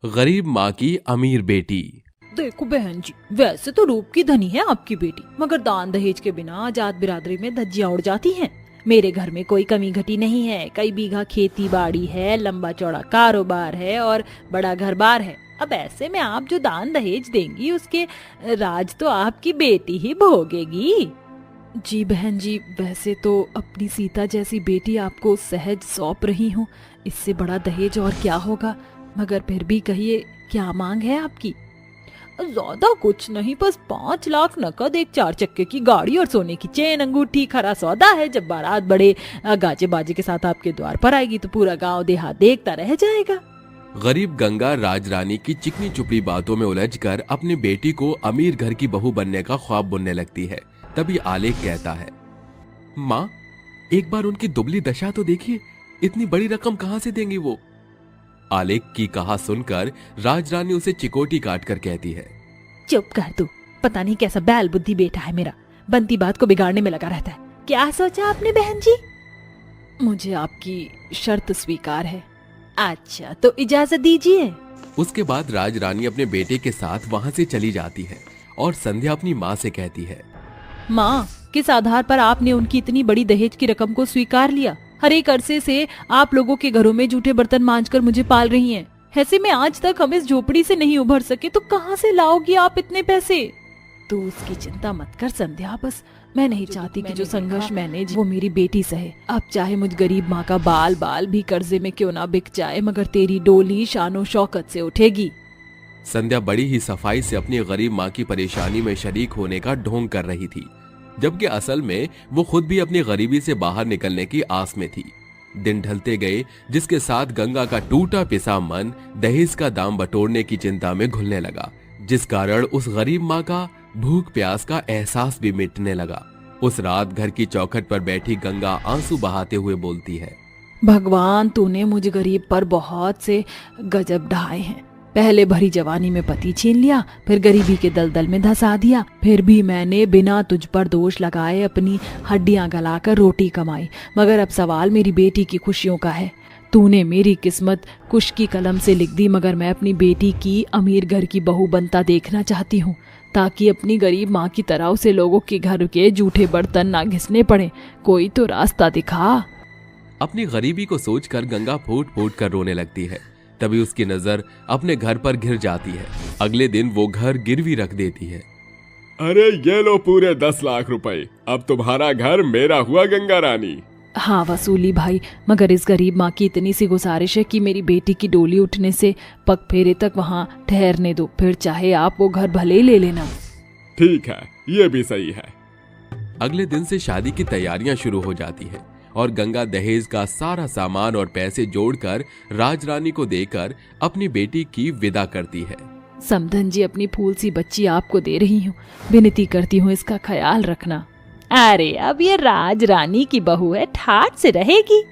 गरीब माँ की अमीर बेटी। देखो बहन जी, वैसे तो रूप की धनी है आपकी बेटी, मगर दान दहेज के बिना जात बिरादरी में धज्जियां उड़ जाती हैं। मेरे घर में कोई कमी घटी नहीं है। कई बीघा खेती बाड़ी है, लंबा चौड़ा कारोबार है और बड़ा घर बार है। अब ऐसे में आप जो दान दहेज देंगी उसके राज तो आपकी बेटी ही भोगेगी। जी बहन जी, वैसे तो अपनी सीता जैसी बेटी आपको सहज सौंप रही हूँ, इससे बड़ा दहेज और क्या होगा। मगर फिर भी कहिए, क्या मांग है आपकी? ज्यादा कुछ नहीं, बस 5 लाख नकद, एक 4 चक्के की गाड़ी और सोने की चेन अंगूठी खरा सौदा है। जब बारात बड़े गाजे बाजे के साथ आपके द्वार पर आएगी तो पूरा गांव देहात देखता रह जाएगा। गरीब गंगा राजरानी की चिकनी चुपड़ी बातों में उलझकर अपनी बेटी को अमीर घर की बहू बनने का ख्वाब बुनने लगती है। तभी आलेख कहता है, माँ एक बार उनकी दुबली दशा तो देखिए, इतनी बड़ी रकम कहां से देंगी वो। आलेख की कहा सुनकर राजरानी उसे चिकोटी काट कर कहती है, चुप कर तू, पता नहीं कैसा बैल बुद्धि बेटा है मेरा, बनती बात को बिगाड़ने में लगा रहता है। क्या सोचा आपने बहन जी? मुझे आपकी शर्त स्वीकार है। अच्छा तो इजाजत दीजिए। उसके बाद राजरानी अपने बेटे के साथ वहां से चली जाती है और संध्या अपनी माँ से कहती है, माँ किस आधार पर आपने उनकी इतनी बड़ी दहेज की रकम को स्वीकार लिया? हर एक अरसे से आप लोगों के घरों में जूठे बर्तन मांजकर मुझे पाल रही हैं। ऐसे में आज तक हम इस झोपड़ी से नहीं उभर सके तो कहाँ से लाओगी आप इतने पैसे? तू उसकी चिंता मत कर संध्या, बस मैं नहीं चाहती कि जो संघर्ष मैंने वो मेरी बेटी सहे। अब चाहे मुझ गरीब माँ का बाल बाल भी कर्जे में क्यों ना बिक जाए, मगर तेरी डोली शानो शौकत से उठेगी। संध्या बड़ी ही सफाई से अपनी गरीब माँ की परेशानी में शरीक होने का ढोंग कर रही थी, जबकि असल में वो खुद भी अपनी गरीबी से बाहर निकलने की आस में थी। दिन ढलते गए, जिसके साथ गंगा का टूटा पिसा मन दहेज का दाम बटोरने की चिंता में घुलने लगा, जिस कारण उस गरीब माँ का भूख प्यास का एहसास भी मिटने लगा। उस रात घर की चौखट पर बैठी गंगा आंसू बहाते हुए बोलती है, भगवान तूने मुझ गरीब पर बहुत से गजब ढाए हैं। पहले भरी जवानी में पति छीन लिया, फिर गरीबी के दलदल में धंसा दिया, फिर भी मैंने बिना तुझ पर दोष लगाए अपनी हड्डियां गलाकर रोटी कमाई। मगर अब सवाल मेरी बेटी की खुशियों का है। तूने मेरी किस्मत कुश की कलम से लिख दी, मगर मैं अपनी बेटी की अमीर घर की बहू बनता देखना चाहती हूँ, ताकि अपनी गरीब माँ की तरह उसे लोगों के घर के जूठे बर्तन ना घिसने पड़े। कोई तो रास्ता दिखा। अपनी गरीबी को सोचकर गंगा फूट फूट कर रोने लगती है। तभी उसकी नजर अपने घर पर घिर जाती है। अगले दिन वो घर गिरवी रख देती है। अरे ये लो पूरे 10 लाख रुपए, अब तुम्हारा घर मेरा हुआ गंगा रानी। हाँ वसूली भाई, मगर इस गरीब माँ की इतनी सी गुजारिश है कि मेरी बेटी की डोली उठने से पग फेरे तक वहाँ ठहरने दो, फिर चाहे आप वो घर भले ही ले लेना। ठीक है, ये भी सही है। अगले दिन से शादी की तैयारियां शुरू हो जाती है और गंगा दहेज का सारा सामान और पैसे जोड़कर राजरानी को देकर अपनी बेटी की विदा करती है। समधन जी, अपनी फूल सी बच्ची आपको दे रही हूँ, विनती करती हूँ इसका ख्याल रखना। अरे अब ये राजरानी की बहू है, ठाठ से रहेगी।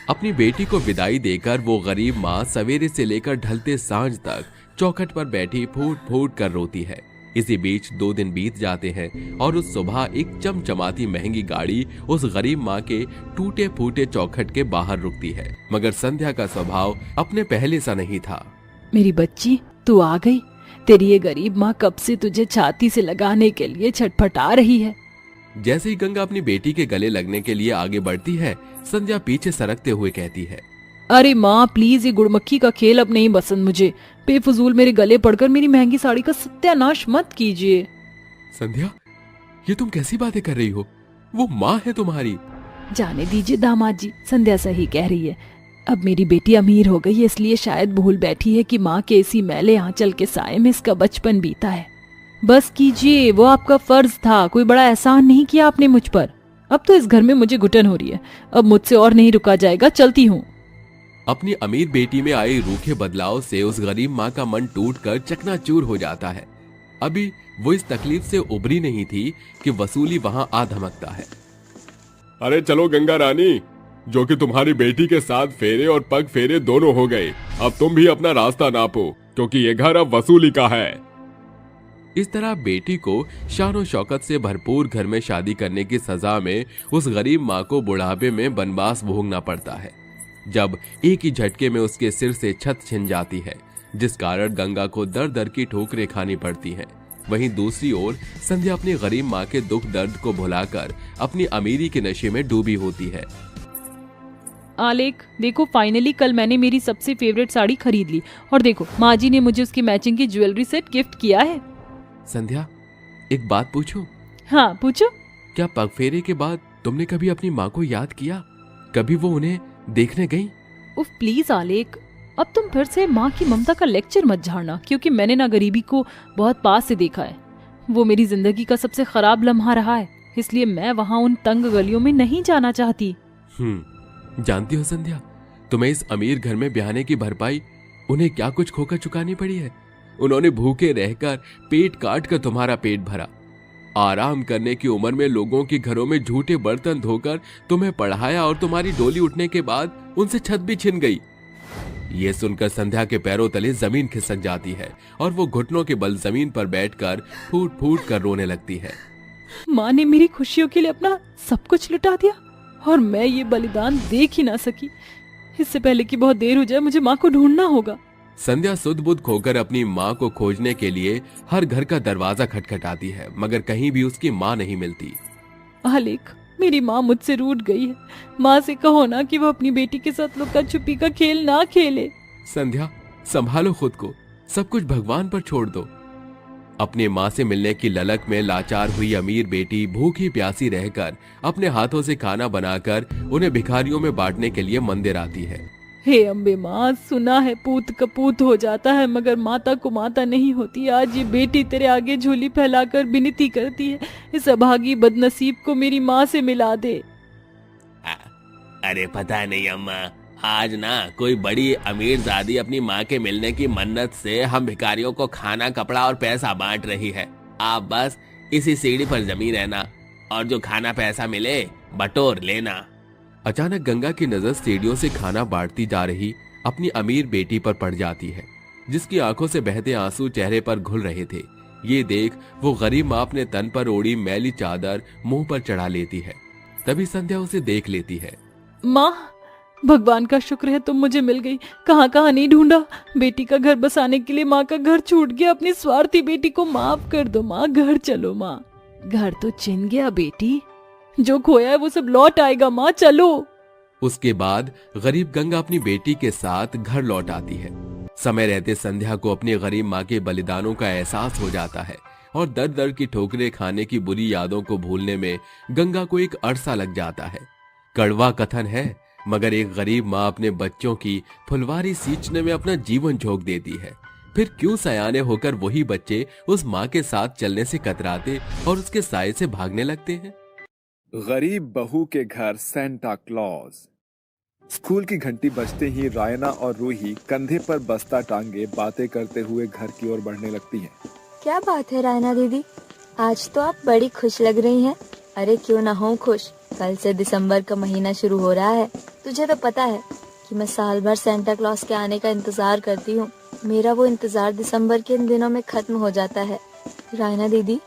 अपनी बेटी को विदाई देकर वो गरीब माँ सवेरे से लेकर ढलते सांझ तक चौखट पर बैठी फूट फूट कर रोती है। इसी बीच 2 दिन बीत जाते हैं और उस सुबह एक चमचमाती महंगी गाड़ी उस गरीब माँ के टूटे फूटे चौखट के बाहर रुकती है। मगर संध्या का स्वभाव अपने पहले सा नहीं था। मेरी बच्ची, तू आ गई। तेरी ये गरीब माँ कब से तुझे छाती से लगाने के लिए छटपटा रही है। जैसे ही गंगा अपनी बेटी के गले लगने के लिए आगे बढ़ती है, संध्या पीछे सरकते हुए कहती है, अरे माँ प्लीज, ये गुड़मक्खी का खेल अब नहीं पसंद मुझे। बेफजूल मेरे गले पड़कर मेरी महंगी साड़ी का सत्यानाश मत कीजिए। संध्या, ये तुम कैसी बातें कर रही हो? वो माँ है तुम्हारी। जाने दीजिए दामाद जी, संध्या सही कह रही है। अब मेरी बेटी अमीर हो गई है, इसलिए शायद भूल बैठी है कि माँ के इसी मैले आंचल के साए में इसका बचपन बीता है। बस कीजिए, वो आपका फर्ज था, कोई बड़ा एहसान नहीं किया आपने मुझ पर। अब तो इस घर में मुझे घुटन हो रही है, अब मुझसे और नहीं रुका जाएगा, चलती हूँ। अपनी अमीर बेटी में आए रूखे बदलाव से उस गरीब माँ का मन टूटकर चकनाचूर हो जाता है। अभी वो इस तकलीफ से उभरी नहीं थी कि वसूली वहां आ धमकता है। अरे चलो गंगा रानी, जो कि तुम्हारी बेटी के साथ फेरे और पग फेरे दोनों हो गए, अब तुम भी अपना रास्ता नापो, क्योंकि ये घर अब वसूली का है। इस तरह बेटी को शानो शौकत से भरपूर घर में शादी करने की सजा में उस गरीब माँ को बुढ़ापे में वनवास भोगना पड़ता है। जब एक ही झटके में उसके सिर से छत छिन जाती है, जिस कारण गंगा को दर दर की ठोकरें खानी पड़ती हैं। वहीं दूसरी ओर संध्या अपनी गरीब माँ के दुख दर्द को भुलाकर अपनी अमीरी के नशे में डूबी होती है। आलेख, देखो फाइनली कल मैंने मेरी सबसे फेवरेट साड़ी खरीद ली और देखो माँ जी ने मुझे उसकी मैचिंग की ज्वेलरी सेट गिफ्ट किया है। संध्या, एक बात पूछूं? हाँ पूछो। क्या पगफेरे के बाद तुमने कभी अपनी माँ को याद किया? कभी वो उन्हें देखने गई? उफ प्लीज आलेख, अब तुम फिर से माँ की ममता का लेक्चर मत झाड़ना, क्योंकि मैंने ना गरीबी को बहुत पास से देखा है। वो मेरी जिंदगी का सबसे खराब लम्हा रहा है, इसलिए मैं वहाँ उन तंग गलियों में नहीं जाना चाहती। जानती हो संध्या, तुम्हें इस अमीर घर में ब्याहने की भरपाई उन्हें क्या कुछ खोकर चुकानी पड़ी है। उन्होंने भूखे रहकर पेट काट कर तुम्हारा पेट भरा, आराम करने की उम्र में लोगों के घरों में झूठे बर्तन धोकर तुम्हें पढ़ाया और तुम्हारी डोली उठने के बाद उनसे छत भी छिन गई। ये सुनकर संध्या के पैरों तले जमीन खिसक जाती है और वो घुटनों के बल जमीन पर बैठकर फूट फूट कर रोने लगती है। माँ ने मेरी खुशियों के लिए अपना सब कुछ लुटा दिया और मैं ये बलिदान देख ही ना सकी। इससे पहले कि बहुत देर हो जाए मुझे माँ को ढूंढना होगा। संध्या सुध बुध खोकर अपनी माँ को खोजने के लिए हर घर का दरवाजा खटखटाती है, मगर कहीं भी उसकी माँ नहीं मिलती। आलेख, मेरी माँ मुझसे रूठ गई है। माँ से कहो ना कि वो अपनी बेटी के साथ लुका छुपी का खेल ना खेले। संध्या, संभालो खुद को, सब कुछ भगवान पर छोड़ दो। अपनी माँ से मिलने की ललक में लाचार हुई अमीर बेटी भूखी प्यासी रहकर अपने हाथों से खाना बनाकर उन्हें भिखारियों में बांटने के लिए मंदिर आती है। हे अम्बे माँ, सुना है पूत कपूत हो जाता है मगर माता को माता नहीं होती। आज ये बेटी तेरे आगे झोली फैलाकर विनती करती है, इस अभागी बदनसीब को मेरी माँ से मिला दे। अरे पता नहीं अम्मा, आज ना कोई बड़ी अमीर जादी अपनी माँ के मिलने की मन्नत से हम भिखारियों को खाना कपड़ा और पैसा बांट रही है। आप बस इसी सीढ़ी पर जमी रहना और जो खाना पैसा मिले बटोर लेना। अचानक गंगा की नजर सीढ़ियों से खाना बांटती जा रही अपनी अमीर बेटी पर पड़ जाती है, जिसकी आंखों से बहते आंसू चेहरे पर घुल रहे थे। ये देख वो गरीब माँ अपने तन पर ओढ़ी मैली चादर मुंह पर चढ़ा लेती है। तभी संध्या उसे देख लेती है। माँ, भगवान का शुक्र है तुम मुझे मिल गई। कहाँ कहाँ नहीं ढूंढा। बेटी का घर बसाने के लिए माँ का घर छूट गया। अपनी स्वार्थी बेटी को माफ कर दो माँ। घर चलो माँ। घर तो छिन गया बेटी, जो खोया है वो सब लौट आएगा माँ, चलो। उसके बाद गरीब गंगा अपनी बेटी के साथ घर लौट आती है। समय रहते संध्या को अपनी गरीब माँ के बलिदानों का एहसास हो जाता है और दर दर की ठोकरें खाने की बुरी यादों को भूलने में गंगा को एक अरसा लग जाता है। कड़वा कथन है, मगर एक गरीब माँ अपने बच्चों की फुलवारी सींचने में अपना जीवन झोंक देती है। फिर क्यों सयाने होकर वही बच्चे उस माँ के साथ चलने से कतराते और उसके साए से भागने लगते हैं। गरीब बहू के घर सेंटा क्लॉज। स्कूल की घंटी बजते ही रायना और रूही कंधे पर बस्ता टांगे बातें करते हुए घर की ओर बढ़ने लगती हैं। क्या बात है रायना दीदी, आज तो आप बड़ी खुश लग रही हैं। अरे क्यों ना हो खुश, कल से दिसंबर का महीना शुरू हो रहा है। तुझे तो पता है कि मैं साल भर सेंटा क्लॉज के आने का इंतजार करती हूँ। मेरा वो इंतजार दिसंबर के इन दिनों में खत्म हो जाता है। रायना दीदी,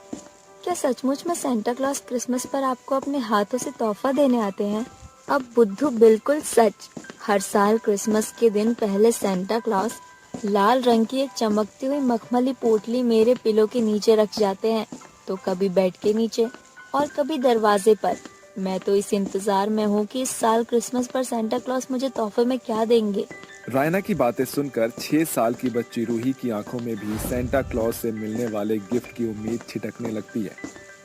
क्या सचमुच में सेंटा क्लॉज क्रिसमस पर आपको अपने हाथों से तोहफा देने आते हैं? अब बुद्धू बिल्कुल सच। हर साल क्रिसमस के दिन पहले सेंटा क्लॉज लाल रंग की एक चमकती हुई मखमली पोटली मेरे पिलो के नीचे रख जाते हैं, तो कभी बेड के नीचे और कभी दरवाजे पर। मैं तो इस इंतजार में हूँ कि इस साल क्रिसमस पर सेंटा क्लॉज मुझे तोहफे में क्या देंगे। रायना की बातें सुनकर 6 साल की बच्ची रूही की आंखों में भी सेंटा क्लॉज से मिलने वाले गिफ्ट की उम्मीद छिटकने लगती है।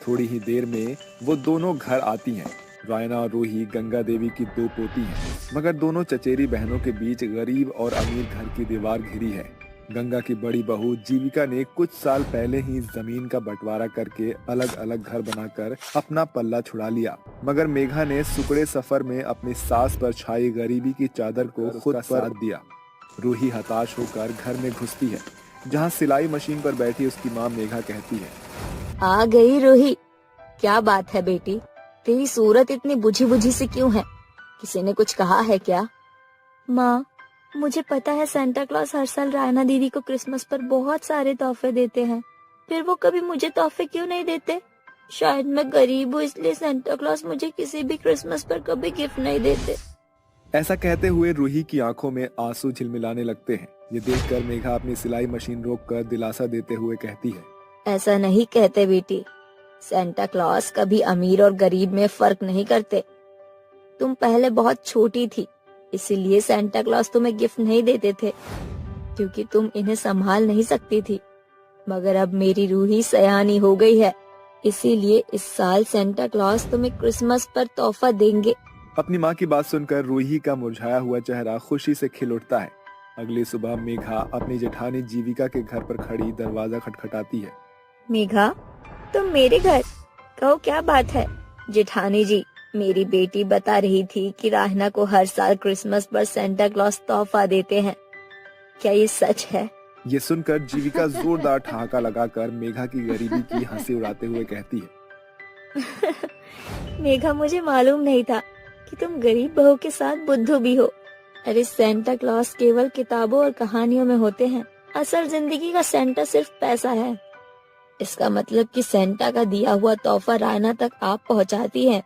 थोड़ी ही देर में वो दोनों घर आती हैं। रायना और रूही गंगा देवी की 2 पोती हैं, मगर दोनों चचेरी बहनों के बीच गरीब और अमीर घर की दीवार घिरी है। गंगा की बड़ी बहू जीविका ने कुछ साल पहले ही जमीन का बंटवारा करके अलग अलग घर बनाकर अपना पल्ला छुड़ा लिया, मगर मेघा ने सुकड़े सफर में अपनी सास पर छाई गरीबी की चादर को खुद पर साथ दिया। रूही हताश होकर घर में घुसती है, जहाँ सिलाई मशीन पर बैठी उसकी माँ मेघा कहती है, आ गई रूही। क्या बात है बेटी, तेरी सूरत इतनी बुझी बुझी सी क्यों है? किसी ने कुछ कहा है क्या? माँ, मुझे पता है सेंटा क्लॉज हर साल रायना दीदी को क्रिसमस पर बहुत सारे तोहफे देते हैं, फिर वो कभी मुझे तोहफे क्यों नहीं देते? शायद मैं गरीब हूँ, इसलिए सेंटा क्लॉज मुझे किसी भी क्रिसमस पर कभी गिफ्ट नहीं देते। ऐसा कहते हुए रूही की आंखों में आंसू झिलमिलाने लगते हैं। ये देखकर मेघा अपनी सिलाई मशीन रोककर दिलासा देते हुए कहती है, ऐसा नहीं कहते बेटी, सेंटा क्लॉस कभी अमीर और गरीब में फर्क नहीं करते। तुम पहले बहुत छोटी थी, इसीलिए सेंटा क्लॉस तुम्हें गिफ्ट नहीं देते थे, क्योंकि तुम इन्हें संभाल नहीं सकती थी। मगर अब मेरी रूही सयानी हो गई है, इसीलिए इस साल सेंटा क्लॉस तुम्हें क्रिसमस पर तोहफा देंगे। अपनी माँ की बात सुनकर रूही का मुरझाया हुआ चेहरा खुशी से खिल उठता है। अगली सुबह मेघा अपनी जेठानी जीविका के घर पर खड़ी दरवाजा खटखटाती है। मेघा, तुम मेरे घर? कहो क्या बात है? जेठानी जी, मेरी बेटी बता रही थी कि राहना को हर साल क्रिसमस पर सेंटा क्लॉस तोहफा देते हैं। क्या ये सच है? ये सुनकर जीविका जोरदार ठहाका लगाकर मेघा की गरीबी की हंसी उड़ाते हुए कहती है, मेघा, मुझे मालूम नहीं था कि तुम गरीब बहू के साथ बुद्धू भी हो। अरे सेंटा क्लॉस केवल किताबों और कहानियों में होते हैं, असल जिंदगी का सेंटा सिर्फ पैसा है। इसका मतलब कि सेंटा का दिया हुआ तोहफा रायना तक आप पहुंचाती हैं।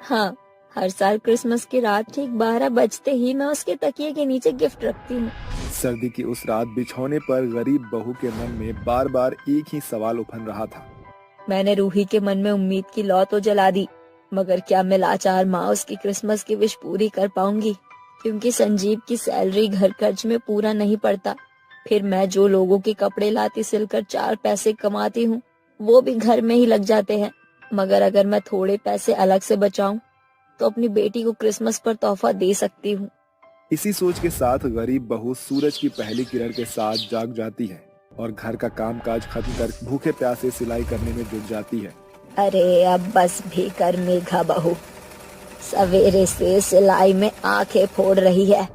हाँ, हर साल क्रिसमस की रात ठीक 12 बजते ही मैं उसके तकिए के नीचे गिफ्ट रखती हूँ। सर्दी की उस रात बिछौने पर गरीब बहू के मन में बार बार एक ही सवाल उफन रहा था। मैंने रूही के मन में उम्मीद की लौ तो जला दी, मगर क्या मैं लाचार माँ उसकी क्रिसमस की विश पूरी कर पाऊंगी? क्योंकि संजीव की सैलरी घर खर्च में पूरा नहीं पड़ता। फिर मैं जो लोगों के कपड़े लाती सिलकर 4 पैसे कमाती हूँ, वो भी घर में ही लग जाते हैं। मगर अगर मैं थोड़े पैसे अलग से बचाऊं, तो अपनी बेटी को क्रिसमस पर तोहफा दे सकती हूँ। इसी सोच के साथ गरीब बहू सूरज की पहली किरण के साथ जाग जाती है और घर का कामकाज खत्म कर भूखे प्यासे सिलाई करने में जुट जाती है। अरे अब बस भी कर मेघा बहू, सवेरे से सिलाई में आंखें फोड़ रही है।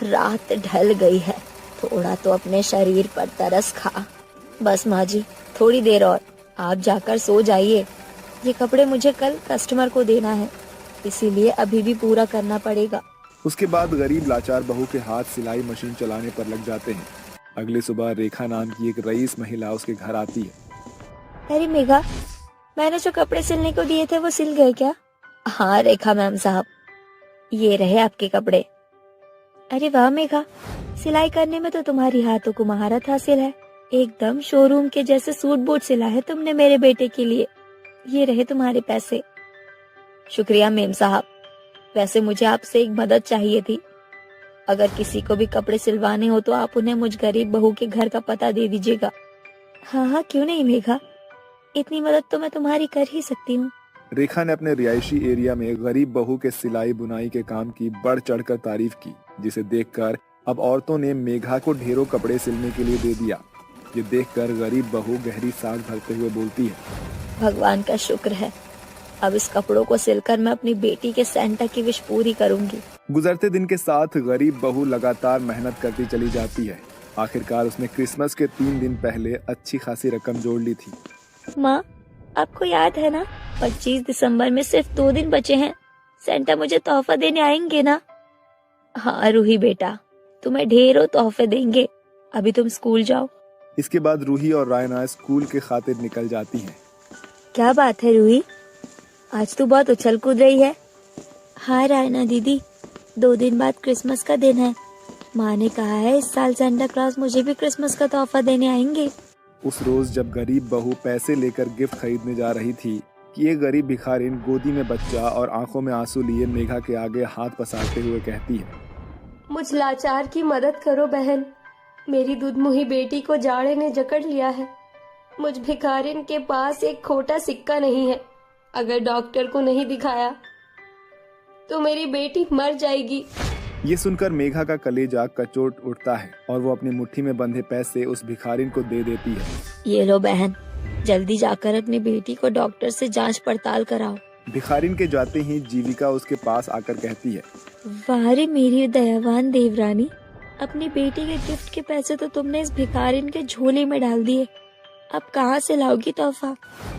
रात ढल गई है, थोड़ा तो अपने शरीर पर तरस खा। बस माँ जी, थोड़ी देर और, आप जाकर सो जाइए। ये कपड़े मुझे कल कस्टमर को देना है, इसीलिए अभी भी पूरा करना पड़ेगा। उसके बाद गरीब लाचार बहू के हाथ सिलाई मशीन चलाने पर लग जाते हैं। अगली सुबह रेखा नाम की एक रईस महिला उसके घर आती है। अरे मेघा, मैंने जो कपड़े सिलने को दिए थे वो सिल गए क्या? हाँ रेखा मैम साहब, ये रहे आपके कपड़े। अरे वाह मेघा, सिलाई करने में तो तुम्हारी हाथों को महारत हासिल है। एकदम शोरूम के जैसे सूट बूट सिला है तुमने मेरे बेटे के लिए। ये रहे तुम्हारे पैसे। शुक्रिया मेम साहब। वैसे मुझे आपसे एक मदद चाहिए थी। अगर किसी को भी कपड़े सिलवाने हो तो आप उन्हें मुझ गरीब बहू के घर का पता दे दीजिएगा। हाँ हाँ, क्यों नहीं मेघा, इतनी मदद तो मैं तुम्हारी कर ही सकती हूँ। रेखा ने अपने रिहायशी एरिया में गरीब बहू के सिलाई बुनाई के काम की बढ़ चढ़कर तारीफ की, जिसे देखकर अब औरतों ने मेघा को ढेरों कपड़े सिलने के लिए दे दिया। ये देखकर गरीब बहू गहरी सांस भरते हुए बोलती है, भगवान का शुक्र है, अब इस कपड़ों को सिलकर मैं अपनी बेटी के सेंटा की विश पूरी करूंगी। गुजरते दिन के साथ गरीब बहू लगातार मेहनत करती चली जाती है। आखिरकार उसने क्रिसमस के 3 दिन पहले अच्छी खासी रकम जोड़ ली थी। माँ, आपको याद है ना, 25 दिसंबर में सिर्फ 2 दिन बचे हैं। सेंटा मुझे तोहफा देने आएंगे ना? हाँ रूही बेटा, तुम्हें ढेरों तोहफे देंगे। अभी तुम स्कूल जाओ। इसके बाद रूही और रायना स्कूल के खातिर निकल जाती हैं। क्या बात है रूही, आज तू बहुत उछल कूद रही है। हाँ रायना दीदी, 2 दिन बाद क्रिसमस का दिन है। माँ ने कहा है इस साल सेंटा क्लॉस मुझे भी क्रिसमस का तोहफा देने आएंगे। उस रोज जब गरीब बहू पैसे लेकर गिफ्ट खरीदने जा रही थी कि ये गरीब भिखारिन गोदी में बच्चा और आंखों में आंसू लिए मेघा के आगे हाथ पसारते हुए कहती है, मुझ लाचार की मदद करो बहन, मेरी दूधमुही बेटी को जाड़े ने जकड़ लिया है। मुझ भिखारिन के पास एक खोटा सिक्का नहीं है। अगर डॉक्टर को नहीं दिखाया तो मेरी बेटी मर जाएगी। ये सुनकर मेघा का कलेजा कचोट उठता है और वो अपनी मुट्ठी में बंधे पैसे उस भिखारिन को दे देती है। ये लो बहन, जल्दी जाकर अपनी बेटी को डॉक्टर से जांच पड़ताल कराओ। भिखारिन के जाते ही जीविका उसके पास आकर कहती है, वाह रे मेरी दयावान देवरानी, अपनी बेटी के गिफ्ट के पैसे तो तुमने इस भिखारिन के झोले में डाल दिए। अब कहाँ से लाओगी तोहफा?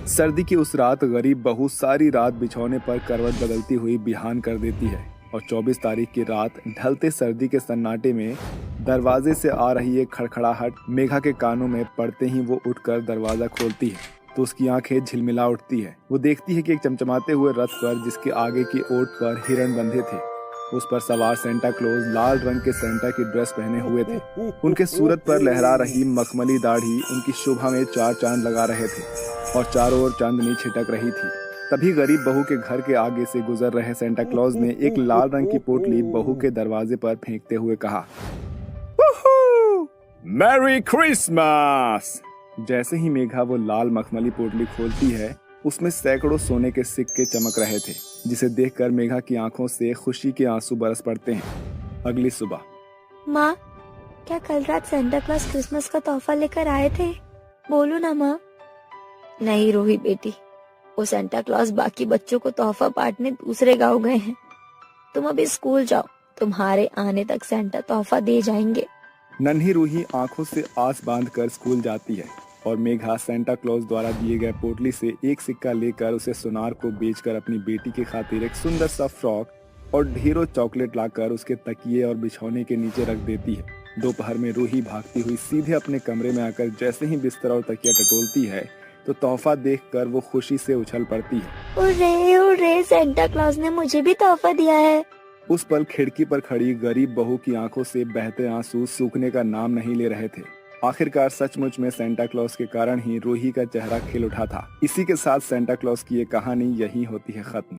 सर्दी की उस रात गरीब बहू सारी रात बिछौने पर करवट बदलती हुई बिहान कर देती है और 24 तारीख की रात ढलते सर्दी के सन्नाटे में दरवाजे से आ रही एक खड़खड़ाहट मेघा के कानों में पड़ते ही वो उठकर दरवाजा खोलती है तो उसकी आंखें झिलमिला उठती है। वो देखती है कि एक चमचमाते हुए रथ पर, जिसके आगे की ओट पर हिरन बंधे थे, उस पर सवार सेंटा क्लॉज लाल रंग के सेंटा की ड्रेस पहने हुए थे। उनके सूरत पर लहरा रही मखमली दाढ़ी उनकी शोभा में चार चांद लगा रहे थे और चारों ओर चांदनी छिटक रही थी। तभी गरीब बहू के घर के आगे से गुजर रहे सेंटा क्लॉज ने एक लाल रंग की पोटली बहू के दरवाजे पर फेंकते हुए कहा, मैरी क्रिसमस। जैसे ही मेघा वो लाल मखमली पोटली खोलती है, उसमें सैकड़ों सोने के सिक्के चमक रहे थे, जिसे देखकर मेघा की आंखों से खुशी के आंसू बरस पड़ते हैं। अगली सुबह, माँ, क्या कल रात सेंटा क्लॉज क्रिसमस का तोहफा लेकर आए थे? बोलो ना माँ। नहीं रूही बेटी, वो सेंटा क्लॉज बाकी बच्चों को तोहफा बांटने दूसरे गांव गए हैं। तुम अभी स्कूल जाओ, तुम्हारे आने तक सेंटा तोहफा दे जाएंगे। नन्ही रूही आंखों से आस बांधकर स्कूल जाती है और मेघा सेंटा क्लॉज द्वारा दिए गए पोटली से एक सिक्का लेकर उसे सुनार को बेचकर अपनी बेटी की खातिर एक सुंदर सा फ्रॉक और ढेरों चॉकलेट लाकर उसके तकिए और बिछौने के नीचे रख देती है। दोपहर में रूही भागती हुई सीधे अपने कमरे में आकर जैसे ही बिस्तर और तकिया टटोलती है तो तोहफा देखकर वो खुशी से उछल पड़ती है। उरे, सेंटा क्लॉज ने मुझे भी तोहफा दिया है। उस पल खिड़की पर खड़ी गरीब बहू की आंखों से बहते आंसू सूखने का नाम नहीं ले रहे थे। आखिरकार सचमुच में सेंटा क्लॉज के कारण ही रूही का चेहरा खिल उठा था। इसी के साथ सेंटा क्लॉज की ये कहानी यही होती है खत्म।